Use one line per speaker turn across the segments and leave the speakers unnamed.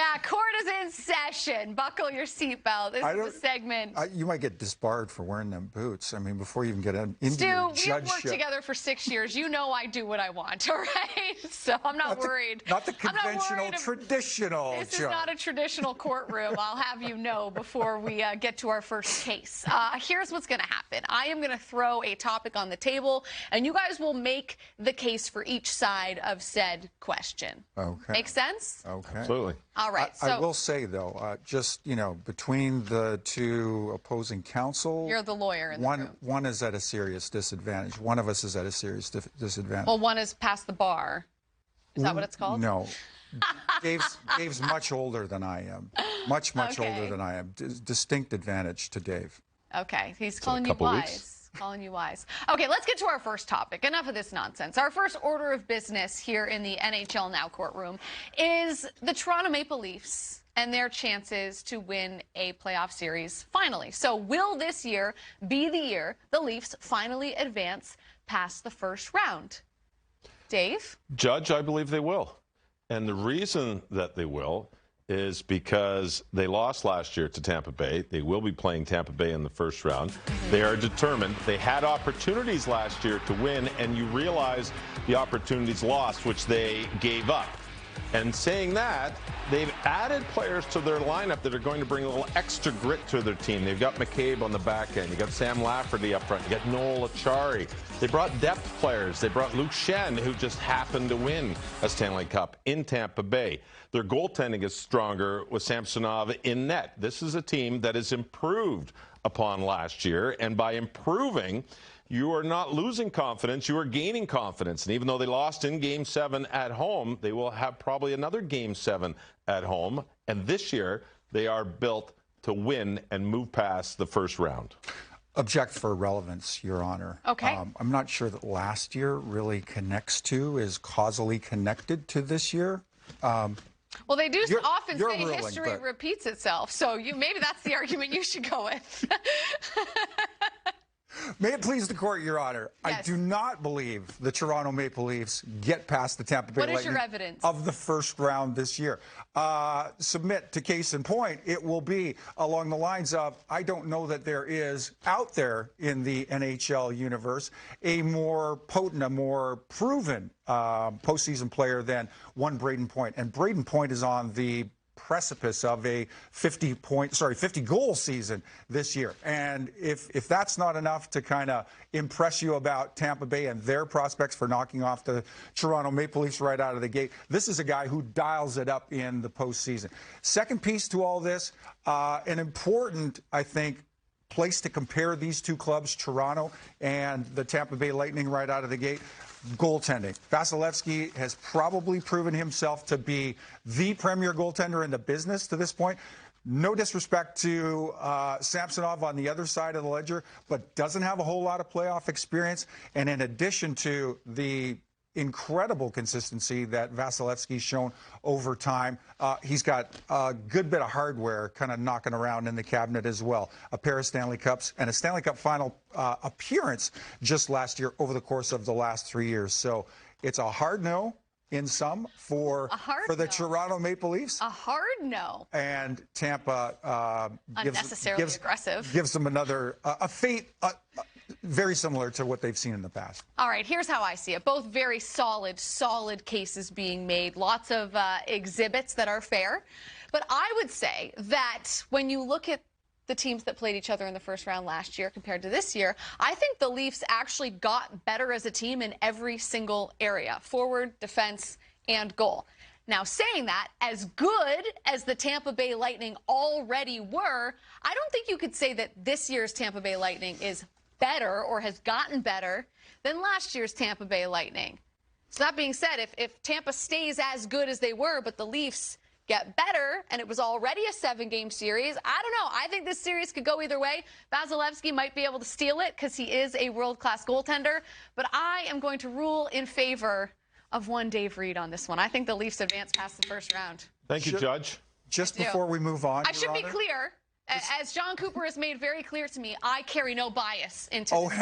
Yeah, court is in session. Buckle your seatbelt. This is a segment.
You might get disbarred for wearing them boots. I mean, before you even get into
Stu,
your
we have worked together for 6 years. You know I do what I want, all right? So I'm not worried.
Not the conventional, traditional
This
judge.
is not a traditional courtroom, I'll have you know, before we get to our first case. Here's what's going to happen. I am going to throw a topic on the table, and you guys will make the case for each side of said question. Okay. Make sense?
Okay.
Absolutely.
All right.
I will say, though, just, between the two opposing counsel.
You're the lawyer in the room.
One is at a serious disadvantage. One of us is at a serious disadvantage.
Well, one is past the bar. Is that what it's called?
No. Dave's much older than I am. Much older than I am. Distinct advantage to Dave.
Okay. He's calling you wise. Calling you wise. Okay, let's get to our first topic. Enough of this nonsense. Our first order of business here in the NHL Now courtroom is the Toronto Maple Leafs and their chances to win a playoff series finally. So will this year be the year the Leafs finally advance past the first round? Dave?
Judge, I believe they will. And the reason that they will is because they lost last year to Tampa Bay. They will be playing Tampa Bay in the first round. They are determined. They had opportunities last year to win, and you realize the opportunities lost, which they gave up. And saying that, they've added players to their lineup that are going to bring a little extra grit to their team. They've got McCabe on the back end. You got Sam Lafferty up front. You got Noel Achari. They brought depth players. They brought Luke Shen, who just happened to win a Stanley Cup in Tampa Bay. Their goaltending is stronger with Samsonov in net. This is a team that has improved upon last year, and by improving, you are not losing confidence, you are gaining confidence. And even though they lost in Game 7 at home, they will have probably another Game 7 at home. And this year, they are built to win and move past the first round.
Object for relevance, Your Honor.
Okay.
I'm not sure that last year really is causally connected to this year.
Well, they do often say
ruling,
history repeats itself, so maybe that's the argument you should go with.
May it please the court, Your Honor.
Yes.
I do not believe the Toronto Maple Leafs get past the Tampa Bay Lightning.
What is your evidence?
Of the first round this year. Submit to case in point, it will be along the lines of, I don't know that there is out there in the NHL universe a more potent, a more proven postseason player than one Braden Point. And Braden Point is on the precipice of a 50-goal season this year. And if that's not enough to kind of impress you about Tampa Bay and their prospects for knocking off the Toronto Maple Leafs right out of the gate, this is a guy who dials it up in the postseason. Second piece to all this, an important, I think, place to compare these two clubs, Toronto and the Tampa Bay Lightning right out of the gate. Goaltending. Vasilevsky has probably proven himself to be the premier goaltender in the business to this point. No disrespect to Samsonov on the other side of the ledger, but doesn't have a whole lot of playoff experience. And in addition to the incredible consistency that Vasilevsky's shown over time, he's got a good bit of hardware kind of knocking around in the cabinet as well. A pair of Stanley Cups and a Stanley Cup final appearance just last year over the course of the last 3 years. So it's a hard no in some for the Toronto Maple Leafs.
A hard no.
And Tampa
unnecessarily aggressive.
Gives them another a fate very similar to what they've seen in the past.
All right, here's how I see it. Both very solid cases being made. Lots of exhibits that are fair. But I would say that when you look at the teams that played each other in the first round last year compared to this year, I think the Leafs actually got better as a team in every single area: forward, defense, and goal. Now, saying that, as good as the Tampa Bay Lightning already were, I don't think you could say that this year's Tampa Bay Lightning is better or has gotten better than last year's Tampa Bay Lightning. So that being said, if Tampa stays as good as they were, but the Leafs get better, and it was already a 7-game series, I don't know. I think this series could go either way. Vasilevsky might be able to steal it because he is a world-class goaltender, but I am going to rule in favor of one Dave Reed on this one. I think the Leafs advance past the first round.
Thank you, Judge.
Just before we move on,
I should be clear. As John Cooper has made very clear to me, I carry no bias into this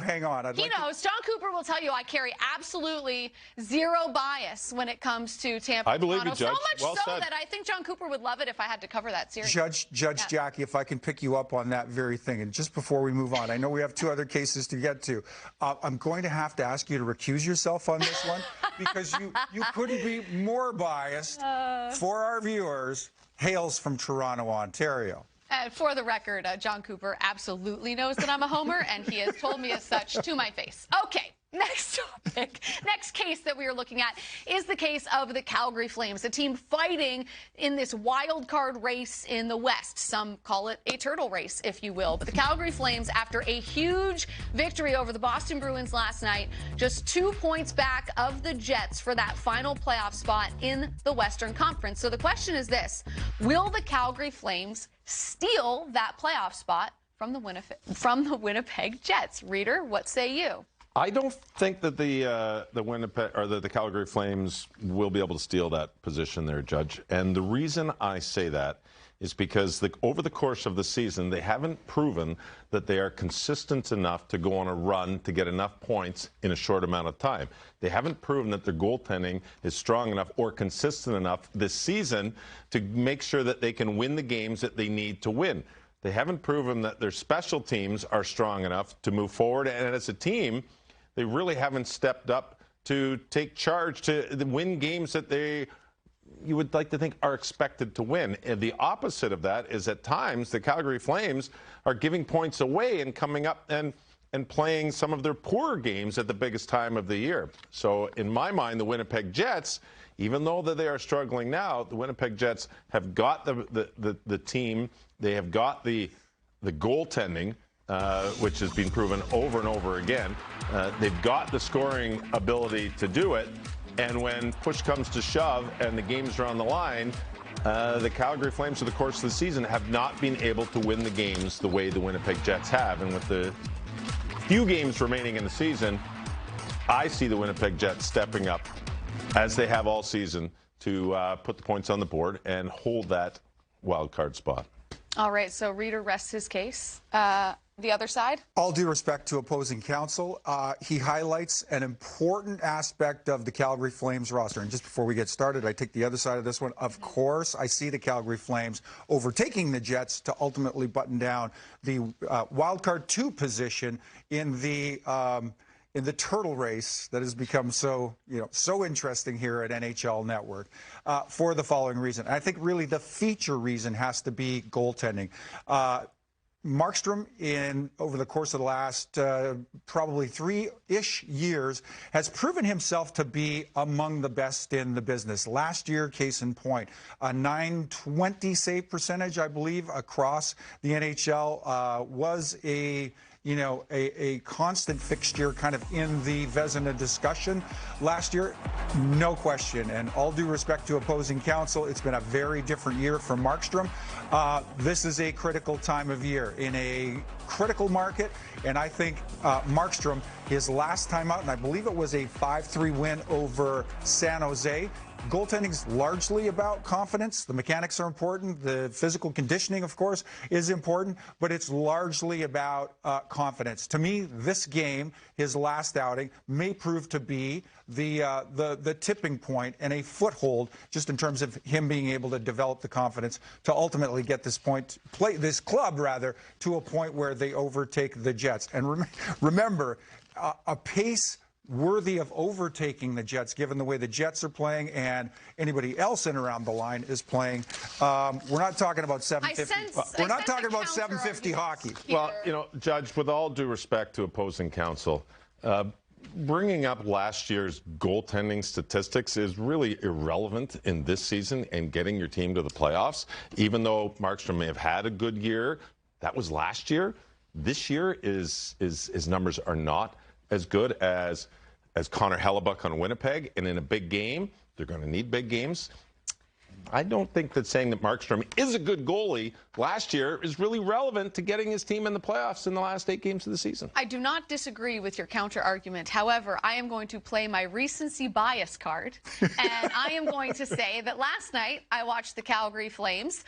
hang on.
He knows. John Cooper will tell you I carry absolutely zero bias when it comes to Tampa.
I believe you,
Toronto.
Judge.
So much so that I think John Cooper would love it if I had to cover that series.
Judge Jackie, if I can pick you up on that very thing, and just before we move on, I know we have 2 other cases to get to. I'm going to have to ask you to recuse yourself on this one because you couldn't be more biased. For our viewers, hails from Toronto, Ontario.
For the record, John Cooper absolutely knows that I'm a homer, and he has told me as such to my face. Okay, next topic. Next case that we are looking at is the case of the Calgary Flames, a team fighting in this wild card race in the West. Some call it a turtle race, if you will. But the Calgary Flames, after a huge victory over the Boston Bruins last night, just 2 points back of the Jets for that final playoff spot in the Western Conference. So the question is this: will the Calgary Flames steal that playoff spot from the Winnipeg Jets? Reader, what say you?
I don't think that the Winnipeg or the Calgary Flames will be able to steal that position there, Judge. And the reason I say that is because over the course of the season, they haven't proven that they are consistent enough to go on a run to get enough points in a short amount of time. They haven't proven that their goaltending is strong enough or consistent enough this season to make sure that they can win the games that they need to win. They haven't proven that their special teams are strong enough to move forward. And as a team, they really haven't stepped up to take charge to win games that you would like to think are expected to win. And the opposite of that is at times the Calgary Flames are giving points away and coming up and playing some of their poorer games at the biggest time of the year. So in my mind, the Winnipeg Jets, even though that they are struggling now, the Winnipeg Jets have got the team, they have got the goaltending, which has been proven over and over again. They've got the scoring ability to do it. And when push comes to shove and the games are on the line, the Calgary Flames, over the course of the season, have not been able to win the games the way the Winnipeg Jets have. And with the few games remaining in the season, I see the Winnipeg Jets stepping up, as they have all season, to put the points on the board and hold that wild card spot.
All right, so Reader rests his case. The other side?
All due respect to opposing counsel, he highlights an important aspect of the Calgary Flames roster. And just before we get started, I take the other side of this one. Of course, I see the Calgary Flames overtaking the Jets to ultimately button down the wildcard 2 position in the turtle race that has become so interesting here at NHL Network for the following reason. I think really the feature reason has to be goaltending. Markstrom, over the course of the last probably 3-ish years, has proven himself to be among the best in the business. Last year, case in point, a .920 save percentage, I believe, across the NHL was a constant fixture kind of in the Vezina discussion last year, no question. And all due respect to opposing counsel, it's been a very different year for Markstrom. This is a critical time of year in a critical market, and I think Markstrom, his last time out, and I believe it was a 5-3 win over San Jose. Goaltending's largely about confidence. The mechanics are important. The physical conditioning, of course, is important, but it's largely about confidence. To me, this game, his last outing, may prove to be the tipping point and a foothold just in terms of him being able to develop the confidence to ultimately get this club to a point where they overtake the Jets. And remember, a pace worthy of overtaking the Jets, given the way the Jets are playing and anybody else in around the line is playing. We're not talking about 750. We're not talking about 750 hockey.
Well, Judge, with all due respect to opposing counsel, bringing up last year's goaltending statistics is really irrelevant in this season and getting your team to the playoffs. Even though Markstrom may have had a good year, that was last year. This year, his numbers are not as good as Connor Hellebuck on Winnipeg, and in a big game, they're going to need big games. I don't think that saying that Markstrom is a good goalie last year is really relevant to getting his team in the playoffs in the last 8 games of the season.
I do not disagree with your counter argument. However, I am going to play my recency bias card, and I am going to say that last night I watched the Calgary Flames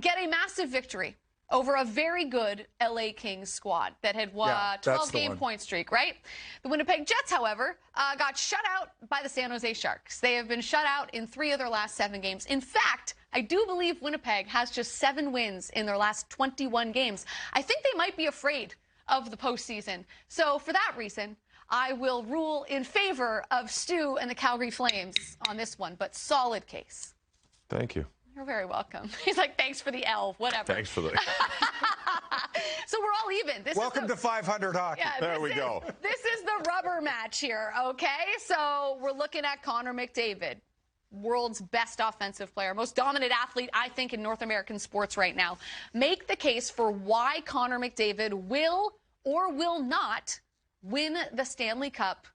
get a massive victory over a very good LA Kings squad that had won a 12-game point streak, right? The Winnipeg Jets, however, got shut out by the San Jose Sharks. They have been shut out in 3 of their last 7 games. In fact, I do believe Winnipeg has just 7 wins in their last 21 games. I think they might be afraid of the postseason. So for that reason, I will rule in favor of Stu and the Calgary Flames on this one, but solid case.
Thank you.
You're very welcome. He's like, thanks for the L, whatever.
Thanks for the...
So we're all even.
Welcome to 500 hockey.
Yeah,
there we go.
This is the rubber match here, okay? So we're looking at Connor McDavid, world's best offensive player, most dominant athlete, I think, in North American sports right now. Make the case for why Connor McDavid will or will not win the Stanley Cup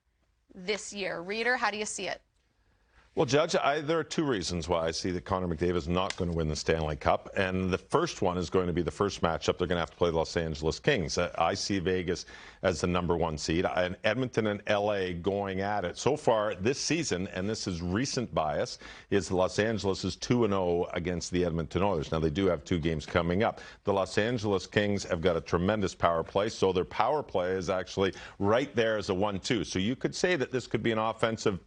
this year. Reader, how do you see it?
Well, Judge, there are 2 reasons why I see that Connor McDavid is not going to win the Stanley Cup. And the first one is going to be the first matchup. They're going to have to play the Los Angeles Kings. I see Vegas as the #1 seed, and Edmonton and L.A. going at it. So far this season, and this is recent bias, is Los Angeles is 2-0 against the Edmonton Oilers. Now, they do have 2 games coming up. The Los Angeles Kings have got a tremendous power play, so their power play is actually right there as a 1-2. So you could say that this could be an offensive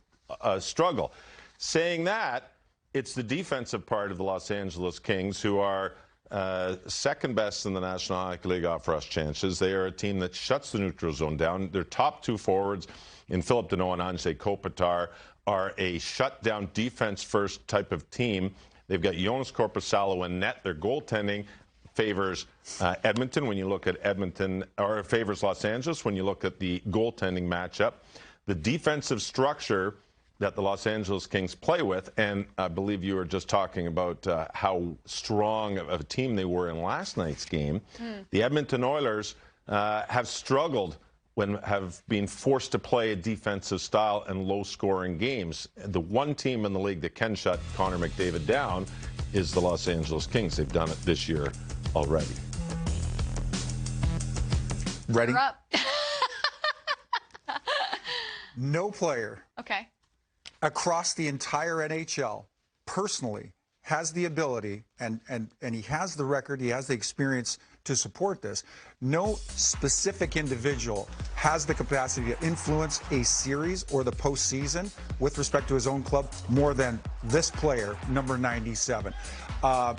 struggle. Saying that, it's the defensive part of the Los Angeles Kings who are second best in the National Hockey League off rush chances. They are a team that shuts the neutral zone down. Their top 2 forwards in Philip Deneau and Anze Kopitar are a shutdown defense-first type of team. They've got Jonas Korpisalo in net. Their goaltending favors Edmonton when you look at Edmonton, or favors Los Angeles when you look at the goaltending matchup. The defensive structure that the Los Angeles Kings play with, and I believe you were just talking about how strong of a team they were in last night's game. The Edmonton Oilers have struggled when have been forced to play a defensive style and low-scoring games. The one team in the league that can shut Connor McDavid down is the Los Angeles Kings. They've done it this year already.
Ready?
You're up.
No player across the entire NHL personally has the ability, and he has the record, he has the experience to support this. No specific individual has the capacity to influence a series or the postseason with respect to his own club more than this player, number 97.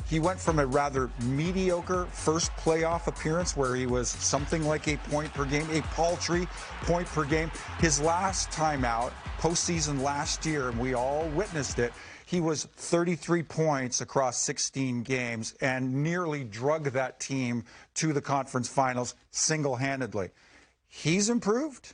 He went from a rather mediocre first playoff appearance where he was something like a point per game, a paltry point per game. His last time out, postseason last year, and we all witnessed it, he was 33 points across 16 games and nearly drug that team to the conference finals single-handedly. He's improved.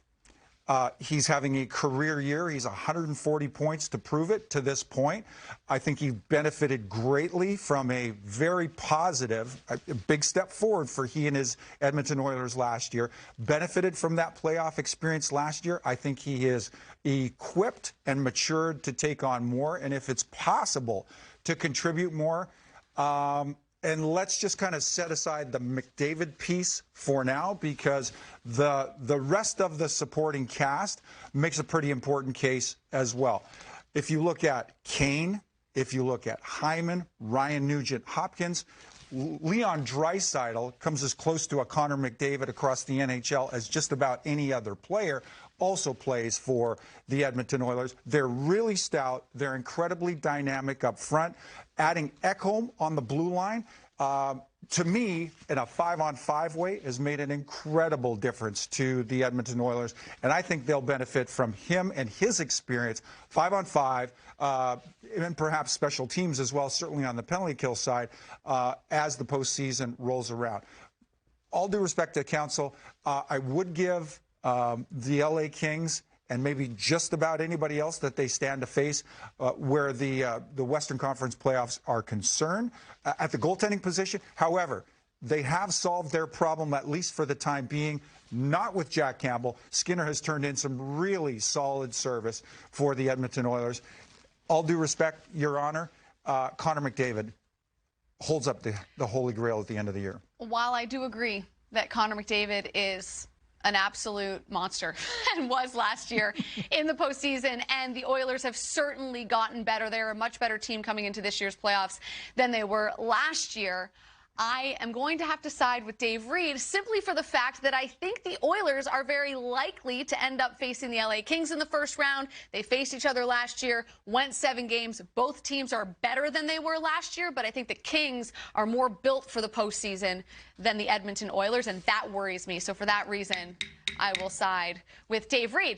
He's having a career year. He's 140 points to prove it to this point. I think he benefited greatly from a very positive, a big step forward for he and his Edmonton Oilers last year. Benefited from that playoff experience last year. I think he is equipped and matured to take on more, and if it's possible, to contribute more. And let's just kind of set aside the McDavid piece for now, because the rest of the supporting cast makes a pretty important case as well. If you look at Kane, if you look at Hyman, Ryan Nugent-Hopkins, Leon Draisaitl comes as close to a Connor McDavid across the NHL as just about any other player, also plays for the Edmonton Oilers. They're really stout. They're incredibly dynamic up front. Adding Ekholm on the blue line, to me, in a 5-on-5 way, has made an incredible difference to the Edmonton Oilers. And I think they'll benefit from him and his experience, 5-on-5, and perhaps special teams as well, certainly on the penalty kill side, as the postseason rolls around. All due respect to counsel, I would give the LA Kings and maybe just about anybody else that they stand to face where the Western Conference playoffs are concerned at the goaltending position. However, they have solved their problem, at least for the time being, not with Jack Campbell. Skinner has turned in some really solid service for the Edmonton Oilers. All due respect, Your Honor, Connor McDavid holds up the holy grail at the end of the year.
While I do agree that Connor McDavid is an absolute monster and was last year in the postseason, and the Oilers have certainly gotten better. They're a much better team coming into this year's playoffs than they were last year. I am going to have to side with Dave Reed simply for the fact that I think the Oilers are very likely to end up facing the LA Kings in the first round. They faced each other last year, went 7 games. Both teams are better than they were last year, but I think the Kings are more built for the postseason than the Edmonton Oilers, and that worries me. So for that reason, I will side with Dave Reed.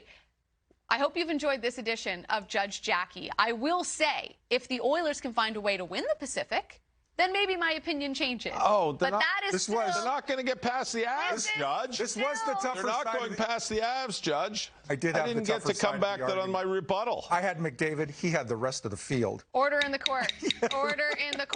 I hope you've enjoyed this edition of Judge Jackie. I will say, if the Oilers can find a way to win the Pacific, then maybe my opinion changes.
Oh,
but that is still...
They're not going to get past the Avs, Judge.
This was the toughest.
They're not going past the Avs, Judge.
I didn't
get to come back on my rebuttal.
I had McDavid. He had the rest of the field.
Order in the court. Order in the court.